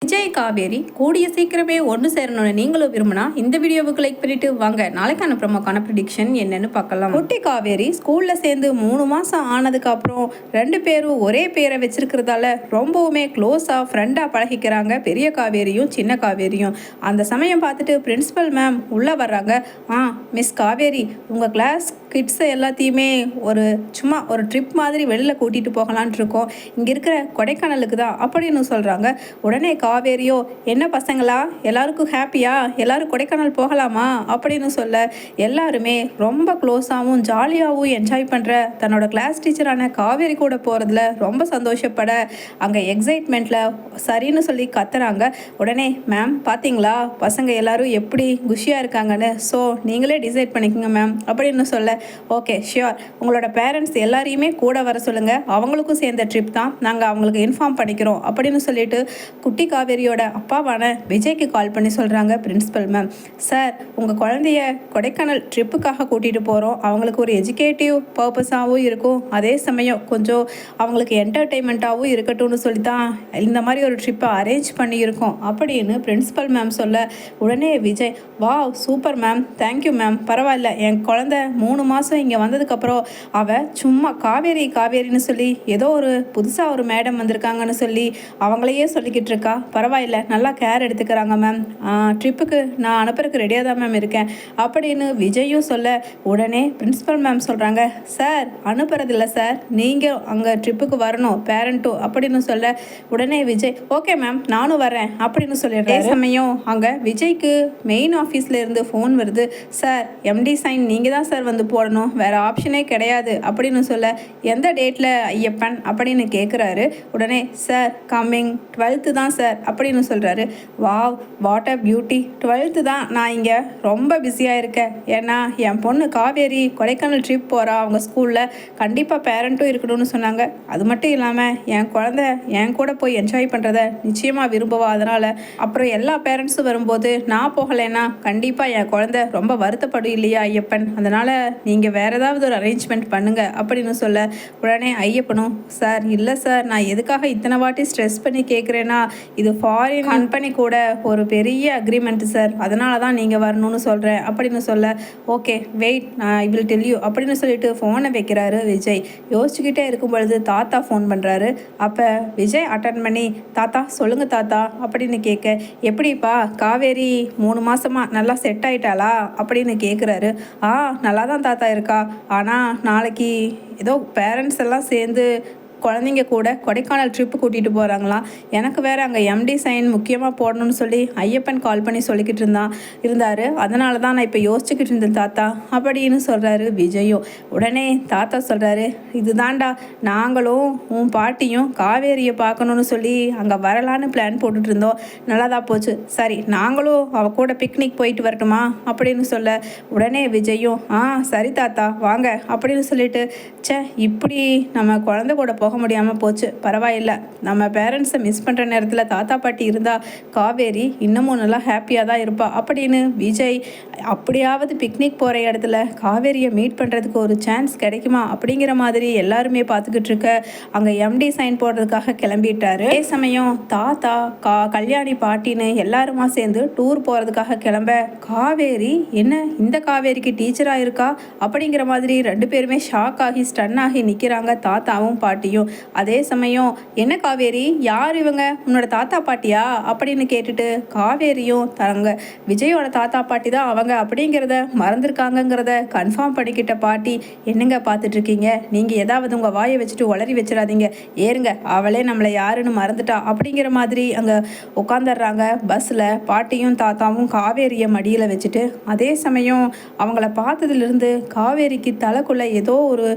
விஜய் காவேரி கூடிய சீக்கிரமே ஒன்று சேரணும்னு நீங்களும் விரும்பினா இந்த வீடியோவுக்கு லைக் பண்ணிட்டு வாங்க நாளைக்கான ப்ரோமோக்கான ப்ரிடிக்ஷன் என்னன்னு பார்க்கலாம். குட்டி காவேரி ஸ்கூல்ல சேர்ந்து 3 மாசம் ஆனதுக்கு அப்புறம் 2 பேரும் ஒரே பேரை வச்சிருக்கிறதால ரொம்பவுமே க்ளோஸா ஃப்ரெண்டா பழகிக்கிறாங்க பெரிய காவேரியும் சின்ன காவேரியும். அந்த சமயம் பார்த்துட்டு பிரின்சிபல் மேம் உள்ள வர்றாங்க. மிஸ் காவேரி, உங்க கிளாஸ் கிட்ஸ் எல்லாத்தையுமே சும்மா ஒரு ட்ரிப் மாதிரி வெளியில் கூட்டிகிட்டு போகலான்ட்டு இருக்கோம், இங்கே இருக்கிற கொடைக்கானலுக்கு தான் அப்படின்னு சொல்கிறாங்க. உடனே காவேரியோ, என்ன பசங்களா எல்லாருக்கும் ஹாப்பியா, எல்லாரும் கொடைக்கானல் போகலாமா அப்படின்னு சொல்ல எல்லாருமே ரொம்ப க்ளோஸாகவும் ஜாலியாகவும் என்ஜாய் பண்ணுற தன்னோட கிளாஸ் டீச்சரான காவேரி கூட போகிறதுல ரொம்ப சந்தோஷப்பட அங்கே எக்ஸைட்மெண்ட்டில் சரின்னு சொல்லி கத்துறாங்க. உடனே மேம் பார்த்தீங்களா பசங்க எல்லாரும் எப்படி குஷியாக இருக்காங்கன்னு, ஸோ நீங்களே டிசைட் பண்ணிக்கோங்க மேம் அப்படின்னு சொல்ல, ஓகே ஷியோர், உங்களோட பேரண்ட்ஸ் எல்லாரையுமே கூட வர சொல்லுங்கள், அவங்களுக்கும் சேர்ந்த ட்ரிப் தான், நாங்கள் அவங்களுக்கு இன்ஃபார்ம் பண்ணிக்கிறோம் அப்படின்னு சொல்லிட்டு குட்டி காவேரியோட அப்பாவான விஜய்க்கு கால் பண்ணி சொல்கிறாங்க பிரின்சிபல் மேம். சார், உங்கள் குழந்தைய கொடைக்கானல் ட்ரிப்புக்காக கூட்டிகிட்டு போகிறோம், அவங்களுக்கு ஒரு எஜுகேட்டிவ் பர்பஸாகவும் இருக்கும், அதே சமயம் கொஞ்சம் அவங்களுக்கு என்டர்டெயின்மெண்ட்டாகவும் இருக்கட்டும்னு சொல்லி தான் இந்த மாதிரி ஒரு ட்ரிப்பை அரேஞ்ச் பண்ணியிருக்கோம் அப்படின்னு பிரின்சிபல் மேம் சொல்ல, உடனே Vijay, wow super ma'am, thank you ma'am, பரவாயில்ல, என் குழந்தை 3 மாதம் இங்கே வந்ததுக்கப்புறம் அவள் சும்மா காவேரின்னு சொல்லி ஏதோ புதுசாக ஒரு மேடம் வந்திருக்காங்கன்னு சொல்லி அவங்களையே சொல்லிக்கிட்டு இருக்கா, பரவாயில்ல, நல்லா கேர் எடுத்துக்கிறாங்க மேம், ட்ரிப்புக்கு நான் அனுப்புறதுக்கு ரெடியாக தான் மேம் இருக்கேன் அப்படின்னு விஜயும் சொல்ல, உடனே பிரின்சிபல் மேம் சொல்கிறாங்க, சார் அனுப்புறதில்ல சார், நீங்கள் அங்கே ட்ரிப்புக்கு வரணும் பேரண்ட்டும் அப்படின்னு சொல்ல, உடனே விஜய் ஓகே மேம் நானும் வரேன் அப்படின்னு சொல்லிடுறேன். அதே சமயம் அங்கே விஜய்க்கு மெயின் ஆஃபீஸில் இருந்து ஃபோன் வருது. சார், எம்டி சைன் நீங்கள் தான் சார் வந்து போடணும், வேறு ஆப்ஷனே கிடையாது அப்படின்னு சொல்ல, எந்த டேட்டில் ஐயப்பன் அப்படின்னு கேட்குறாரு. உடனே சார் கம்மிங் 12th தான் சார் அப்படின்னு சொல்கிறாரு. Wow what a beauty, 12th தான், நான் இங்கே ரொம்ப பிஸியாக இருக்கேன், ஏன்னா என் பொண்ணு காவேரி கொடைக்கானல் ட்ரிப் போகிறா, அவங்க ஸ்கூலில் கண்டிப்பாக பேரண்ட்டும் இருக்கணும்னு சொன்னாங்க, அது மட்டும் இல்லாமல் என் குழந்த என் கூட போய் என்ஜாய் பண்ணுறத நிச்சயமாக விரும்புவா, அதனால் அப்புறம் எல்லா பேரண்ட்ஸும் வரும்போது நான் போகலைன்னா கண்டிப்பாக என் குழந்தை ரொம்ப வருத்தப்படும் இல்லையா ஐயப்பன், அதனால் நீங்கள் வேறு ஏதாவது ஒரு அரேஞ்ச்மெண்ட் பண்ணுங்கள் அப்படின்னு சொல்ல, உடனே ஐயப்பனும், சார் இல்லை சார், நான் எதுக்காக இத்தனை வாட்டி ஸ்ட்ரெஸ் பண்ணி கேட்குறேன்னா, இது ஃபாரின் கம்பெனி கூட ஒரு பெரிய அக்ரிமெண்ட்டு சார், அதனால தான் நீங்கள் வரணும்னு சொல்கிறேன் அப்படின்னு சொல்ல, ஓகே வெயிட், நான் ஐ வில் டெல் யூ அப்படின்னு சொல்லிட்டு ஃபோனை வைக்கிறாரு விஜய். யோசிச்சுக்கிட்டே இருக்கும் பொழுது தாத்தா ஃபோன் பண்ணுறாரு. அப்போ விஜய் அட்டன் பண்ணி, தாத்தா சொல்லுங்கள் தாத்தா அப்படின்னு கேட்க, எப்படிப்பா காவேரி 3 மாதமாக நல்லா செட் ஆயிட்டாளா அப்படின்னு கேட்குறாரு. நல்லா தான் தாத்தா இருக்கா, ஆனால் நாளைக்கு ஏதோ பேரண்ட்ஸ் எல்லாம் சேர்ந்து குழந்தைங்க கூட கொடைக்கானல் ட்ரிப்பு கூட்டிகிட்டு போகிறாங்களாம், எனக்கு வேறு அங்கே எம்டி சைன் முக்கியமாக போடணும்னு சொல்லி ஐயப்பன் கால் பண்ணி சொல்லிக்கிட்டு இருந்தார், அதனால தான் நான் இப்போ யோசிச்சுக்கிட்டு இருந்தேன் தாத்தா அப்படின்னு சொல்கிறாரு விஜயும். உடனே தாத்தா சொல்கிறாரு, இதுதான்டா, நாங்களும் உன் பாட்டியும் காவேரியை பார்க்கணுன்னு சொல்லி அங்கே வரலான்னு பிளான் போட்டுட்டு இருந்தோம், நல்லதா போச்சு, சரி நாங்களும் அவ கூட பிக்னிக் போயிட்டு வரட்டுமா அப்படின்னு சொல்ல, உடனே விஜயும் சரி தாத்தா வாங்க அப்படின்னு சொல்லிட்டு, இப்படி நம்ம குழந்தை கூட போக முடியாமல் போச்சு, பரவாயில்ல, நம்ம பேரண்ட்ஸை மிஸ் பண்ணுற நேரத்தில் தாத்தா பாட்டி இருந்தால் காவேரி இன்னமும் நல்லா ஹாப்பியாக தான் இருப்பா அப்படின்னு விஜய் அப்படியாவது பிக்னிக் போகிற இடத்துல காவேரியை மீட் பண்ணுறதுக்கு ஒரு சான்ஸ் கிடைக்குமா அப்படிங்கிற மாதிரி எல்லாருமே பார்த்துக்கிட்டு இருக்க அங்கே எம்டி சைன் போடுறதுக்காக கிளம்பிட்டாரு. அதே சமயம் தாத்தா கல்யாணி பாட்டின்னு எல்லாருமா சேர்ந்து டூர் போகிறதுக்காக கிளம்ப, காவேரி என்ன இந்த காவேரிக்கு டீச்சராக இருக்கா அப்படிங்கிற மாதிரி 2 பேருமே ஷாக் ஆகி ஸ்டன் ஆகி நிற்கிறாங்க தாத்தாவும் பாட்டியும். அதே சமயம், என்ன காவேரி, யார் இவங்க, உன்னோட தாத்தா பாட்டியா அப்படின்னு கேட்டுட்டு காவேரியும் தங்க விஜயோட தாத்தா பாட்டி தான் அவங்க அப்படிங்கிறத மறந்துருக்காங்கங்கிறத கன்ஃபார்ம் பண்ணிக்கிட்ட பாட்டி, என்னங்க பார்த்துட்டு இருக்கீங்க, நீங்கள் ஏதாவது உங்கள் வாயை வச்சுட்டு உளறி வச்சிடாதீங்க, ஏறுங்க, அவளே நம்மளை யாருன்னு மறந்துட்டா அப்படிங்கிற மாதிரி அங்கே உட்காந்துடுறாங்க பஸ்ஸில். பாட்டியும் தாத்தாவும் காவேரியை மடியில் வச்சுட்டு, அதே சமயம் அவங்கள பார்த்ததுலேருந்து காவேரிக்கு தலைக்குள்ளே ஏதோ ஒரு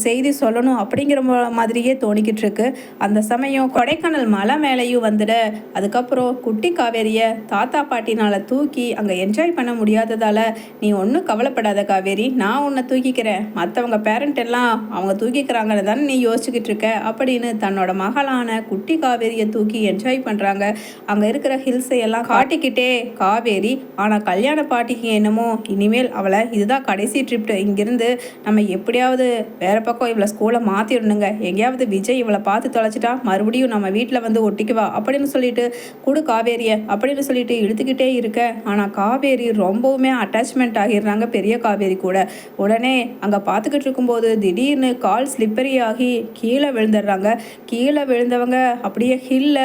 செய்தி சொல்லணும் அப்படிங்கிற மாதிரியே தோணிக்கிட்டு இருக்கு. அந்த சமயம் கொடைக்கானல் மலை மேலேயும் வந்துட, அதுக்கப்புறம் குட்டி காவேரியை தாத்தா பாட்டினால் தூக்கி அங்கே என்ஜாய் பண்ண முடியாததால், நீ ஒன்றும் கவலைப்படாத காவேரி, நான் உன்னை தூக்கிக்கிறேன், மற்றவங்க பேரண்ட் எல்லாம் அவங்க தூக்கிக்கிறாங்கன்னு தானே நீ யோசிச்சுக்கிட்டு இருக்க அப்படின்னு தன்னோட மகளான குட்டி காவேரியை தூக்கி என்ஜாய் பண்ணுறாங்க. அங்கே இருக்கிற ஹில்ஸை எல்லாம் காட்டிக்கிட்டே காவேரி. ஆனால் கல்யாண பாட்டிக்கு என்னமோ இனிமேல் அவளை இதுதான் கடைசி ட்ரிப், இங்கிருந்து நம்ம எப்படியாவது வேறு பக்கம் இவ்வளோ ஸ்கூலை மாற்றிடணுங்க, எங்கேயாவது விஜய் இவளை பார்த்து தொலைச்சிட்டா மறுபடியும் நம்ம வீட்டில் வந்து ஒட்டிக்குவா அப்படின்னு சொல்லிட்டு குடு காவேரியை அப்படின்னு சொல்லிட்டு இழுத்துக்கிட்டே இருக்க. ஆனால் காவேரி ரொம்பவுமே அட்டாச்மெண்ட் ஆகிடுறாங்க பெரிய காவேரி கூட. உடனே அங்கே பார்த்துக்கிட்டு இருக்கும்போது திடீர்னு கால் ஸ்லிப்பரி ஆகி கீழே விழுந்துடுறாங்க. கீழே விழுந்தவங்க அப்படியே ஹில்ல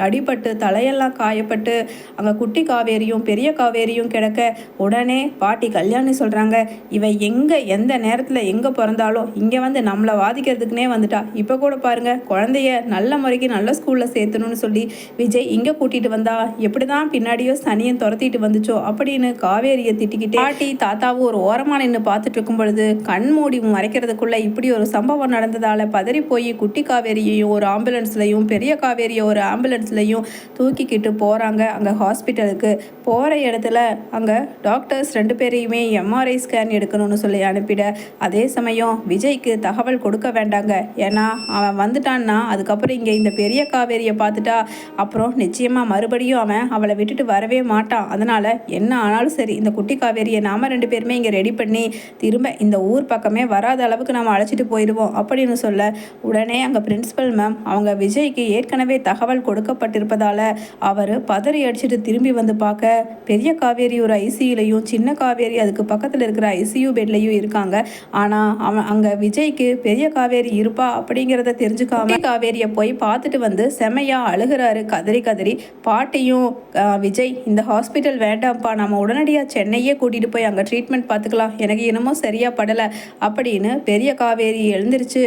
அடிபட்டு தலையெல்லாம் காயப்பட்டு அங்கே குட்டி காவேரியும் பெரிய காவேரியும் கிடக்க. உடனே பாட்டி கல்யாணி சொல்கிறாங்க, இவ எங்கே எந்த நேரத்தில் எங்கே பிறந்தாலும் இங்கே வந்து நம்மளை வாதிக்கிறதுக்குனே வந்துட்டா. இப்போ கூட பாருங்க குழந்தைய நல்ல முறைக்கு நல்ல ஸ்கூலில் சேர்த்தணும்னு சொல்லி விஜய் இங்கே கூட்டிகிட்டு வந்தா எப்படி தான் பின்னாடியோ சனியன் துரத்திட்டு வந்துச்சோ அப்படின்னு காவேரியை திட்டிக்கிட்டே பாட்டி தாத்தாவும் ஒரு ஓரமாக நின்று பார்த்துட்டு இருக்கும் பொழுது கண் மூடி மறைக்கிறதுக்குள்ள இப்படி ஒரு சம்பவம் நடந்ததால் பதறி போய் குட்டி காவேரியையும் ஒரு ஆம்புலன்ஸ்லையும் பெரிய காவேரியை ஒரு ஆம்புலன்ஸ்லையும் தூக்கிக்கிட்டு போகிறாங்க அங்கே ஹாஸ்பிட்டலுக்கு. போகிற இடத்துல அங்கே டாக்டர்ஸ் 2 பேரையுமே எம்ஆர்ஐ ஸ்கேன் எடுக்கணும்னு சொல்லி அனுப்பிட. அதே சமயம் விஜய்க்கு தகவல் கொடுக்க வேண்டாங்க, ஏன்னா அவன் வந்துட்டான்னா அதுக்கப்புறம் இங்கே இந்த பெரிய காவேரியை பார்த்துட்டா அப்புறம் நிச்சயமாக மறுபடியும் அவளை விட்டுட்டு வரவே மாட்டான். அதனால் என்ன ஆனாலும் சரி இந்த குட்டி காவேரியை நாம் 2 பேருமே இங்கே ரெடி பண்ணி திரும்ப இந்த ஊர் பக்கமே வராத அளவுக்கு நாம் அழைச்சிட்டு போயிடுவோம் அப்படின்னு சொல்ல. உடனே அங்கே பிரின்சிபல் மேம் அவங்க விஜய்க்கு ஏற்கனவே தகவல் கொடுக்கப்பட்டிருப்பதால் அவர் பதறி அடிச்சுட்டு திரும்பி வந்து பார்க்க பெரிய காவேரி ஒரு ஐசியூலையும் சின்ன காவேரி அதுக்கு பக்கத்தில் இருக்கிற ஐசியூ பெட்லையும் இருக்காங்க. ஆனால் அவன் அங்கே விஜய்க்கு பெரிய காவேரி இருப்பா அப்படிங்கிறத தெரிஞ்சுக்காம காவேரியை போய் பார்த்துட்டு வந்து செமையாக அழுகிறாரு கதறி கதறி. பாட்டியும் விஜய் இந்த ஹாஸ்பிட்டல் வேண்டாம்ப்பா, நம்ம உடனடியாக சென்னையே கூட்டிகிட்டு போய் அங்கே ட்ரீட்மெண்ட் பார்த்துக்கலாம், எனக்கு என்னமோ சரியாக படலை அப்படின்னு பெரிய காவேரி எழுந்திரிச்சு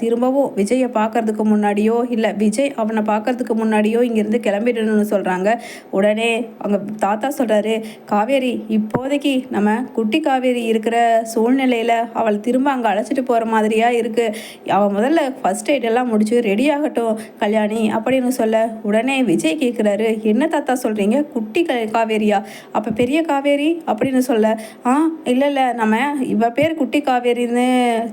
திரும்பவும் விஜயை பார்க்கறதுக்கு முன்னாடியோ இல்லை விஜய் அவனை பார்க்கறதுக்கு முன்னாடியோ இங்கேருந்து கிளம்பிடணும்னு சொல்கிறாங்க. உடனே அவங்க தாத்தா சொல்கிறாரு, காவேரி இப்போதைக்கு நம்ம குட்டி காவேரி இருக்கிற சூழ்நிலையில் அவள் திரும்ப அங்கே அழைச்சிட்டு போகிற மாதிரியாக இருக்குது, அவள் முதல்ல ஃபஸ்ட் எய்ட் எல்லாம் முடிச்சு ரெடி ஆகட்டும் கல்யாணி அப்படின்னு சொல்ல. உடனே விஜய் கேட்குறாரு, என்ன தாத்தா சொல்கிறீங்க, குட்டி காவேரியா, அப்போ பெரிய காவேரி அப்படின்னு சொல்ல. இல்லை நம்ம இவ பேர் குட்டி காவேரின்னு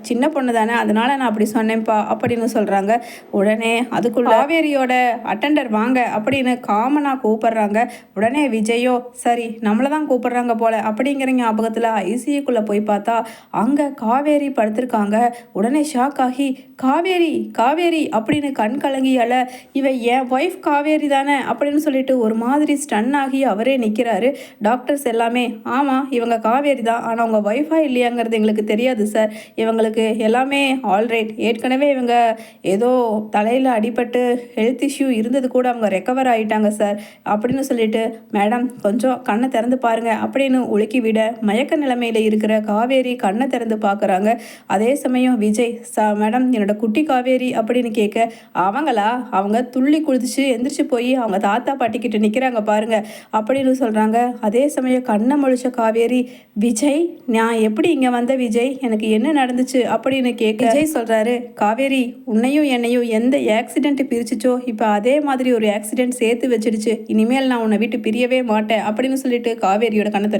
சின்ன பொண்ணு தானே அதனால் நான் அப்படி சொன்னேன்ப்பா அப்படின்னு சொல்கிறாங்க. உடனே அதுக்குள்ள காவேரியோட அட்டெண்டர் வாங்க அப்படின்னு காமனாக கூப்பிட்றாங்க. உடனே விஜயோ சரி நம்மளை தான் கூப்பிட்றாங்க போல அப்படிங்கிற ஞாபகத்தில் ஐசியூக்குள்ளே போய் பார்த்தா அங்கே காவேரி படுத்திருக்காங்க. உடனே ஷாக் ஆகி காவேரி காவேரி அப்படின்னு கண் கலங்கியால இவ என் ஒய்ஃப் காவேரி தானே அப்படின்னு சொல்லிட்டு ஒரு மாதிரி ஸ்டன் ஆகி அவரே நிற்கிறாரு. டாக்டர்ஸ் எல்லாமே ஆமாம் இவங்க காவேரி தான், ஆனால் உங்கள் ஒய்ஃபா இல்லையாங்கிறது எங்களுக்கு தெரியாது சார், இவங்களுக்கு எல்லாமே ஆல்ரைட், ஏற்கனவே இவங்க ஏதோ தலையில் அடிபட்டு ஹெல்த் இஷ்யூ இருந்தது கூட அவங்க ரெக்கவர் ஆகிட்டாங்க சார் அப்படின்னு சொல்லிட்டு மேடம் கொஞ்சம் கண்ணை திறந்து பாருங்க அப்படின்னு உலுக்கி விட மயக்க நிலைமையில் இருக்கிற காவேரி கண்ணை திறந்து பார்க்குறாங்க. அதே சமயம் விஜய் மேடம் என்னோட குட்டி காவேரி அப்படின்னு கேட்க அவங்க துள்ளி குளிச்சு எந்திரிச்சு போய் அவங்க தாத்தா பாட்டிக்கிட்ட நிற்கிறாங்க பாருங்க அப்படின்னு சொல்கிறாங்க. அதே சமயம் கண்ணை முழிச்ச காவேரி, விஜய் நான் எப்படி இங்கே வந்த விஜய், எனக்கு என்ன நடந்துச்சு அப்படின்னு கேட்க விஜய் சொல்கிறாரு, காவேரி உன்னையும் என்னையும் எந்த ஆக்சிடென்ட் பிரிச்சுச்சோ இப்போ அதே மாதிரி ஒரு ஆக்சிடென்ட் சேர்த்து வச்சிடுச்சு, இனிமேல் நான் உன்னை விட்டு பிரியவே மாட்டேன் அப்படின்னு சொல்லிட்டு காவேரியோட கண்ணை